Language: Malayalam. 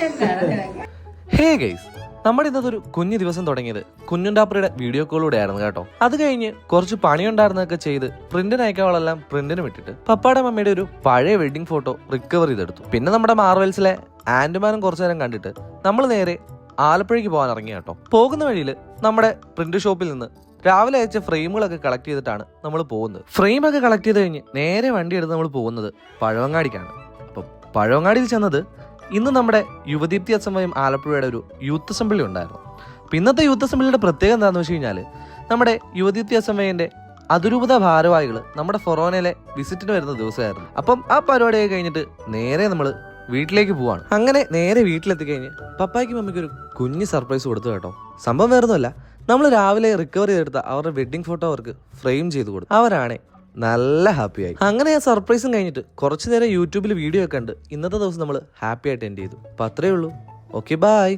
ഹേ ഗൈസ്, നമ്മുടെ ഇന്നതൊരു കുഞ്ഞു ദിവസം തുടങ്ങിയത് കുഞ്ഞുണ്ടാപ്പറയുടെ വീഡിയോ കോളിലൂടെ ആയിരുന്നു കേട്ടോ. അത് കഴിഞ്ഞ് കുറച്ച് പണിയുണ്ടായിരുന്നതൊക്കെ ചെയ്ത് പ്രിന്റിന് അയക്കാവളെല്ലാം പ്രിന്റിന് വിട്ടിട്ട് പപ്പാടെ മമ്മിയുടെ ഒരു പഴയ വെഡിങ് ഫോട്ടോ റിക്കവർ ചെയ്തെടുത്തു. പിന്നെ നമ്മുടെ മാർവൽസിലെ ആൻഡ്മാനും കുറച്ചു നേരം കണ്ടിട്ട് നമ്മൾ നേരെ ആലപ്പുഴയ്ക്ക് പോകാൻ ഇറങ്ങി കേട്ടോ. പോകുന്ന വഴിയിൽ നമ്മുടെ പ്രിന്റ് ഷോപ്പിൽ നിന്ന് രാവിലെ അയച്ച ഫ്രെയിമുകളൊക്കെ കളക്ട് ചെയ്തിട്ടാണ് നമ്മൾ പോകുന്നത്. ഫ്രെയിമൊക്കെ കളക്ട് ചെയ്ത് കഴിഞ്ഞ് നേരെ വണ്ടി എടുത്ത് നമ്മൾ പോകുന്നത് പഴവങ്ങാടിക്കാണ്. അപ്പം പഴവങ്ങാടിയിൽ ചെന്നത് ഇന്ന് നമ്മുടെ യുവദീപ്തി അസംബ്ലിയും ആലപ്പുഴയുടെ ഒരു യൂത്ത് അസംബ്ലി ഉണ്ടായിരുന്നു. അപ്പം ഇന്നത്തെ യൂത്ത് അസംബ്ലിയുടെ പ്രത്യേകത എന്താണെന്ന് വെച്ച് കഴിഞ്ഞാൽ നമ്മുടെ യുവദീപ്തി അസംബ്ലിന്റെ അതിരൂപത ഭാരവാഹികൾ നമ്മുടെ ഫൊറോനയിലെ വിസിറ്റിന് വരുന്ന ദിവസമായിരുന്നു. അപ്പം ആ പരിപാടിയൊക്കെ കഴിഞ്ഞിട്ട് നേരെ നമ്മൾ വീട്ടിലേക്ക് പോവാണ്. അങ്ങനെ നേരെ വീട്ടിലെത്തി കഴിഞ്ഞ് പപ്പായ്ക്കും മമ്മിക്ക് ഒരു കുഞ്ഞ് സർപ്രൈസ് കൊടുത്തു കേട്ടോ. സംഭവം വേറൊന്നുമല്ല, നമ്മൾ രാവിലെ റിക്കവർ ചെയ്തെടുത്ത അവരുടെ വെഡിങ് ഫോട്ടോ അവർക്ക് ഫ്രെയിം ചെയ്ത് കൊടുത്തു. അവരാണെ നല്ല ഹാപ്പിയായി. അങ്ങനെ ആ സർപ്രൈസും കഴിഞ്ഞിട്ട് കുറച്ചു നേരം യൂട്യൂബിൽ വീഡിയോ ഒക്കെ ഉണ്ട്. ഇന്നത്തെ ദിവസം നമ്മൾ ഹാപ്പി ആയിട്ട് എൻഡ് ചെയ്തു. അപ്പം അത്രയേ ഉള്ളൂ. Okay, by.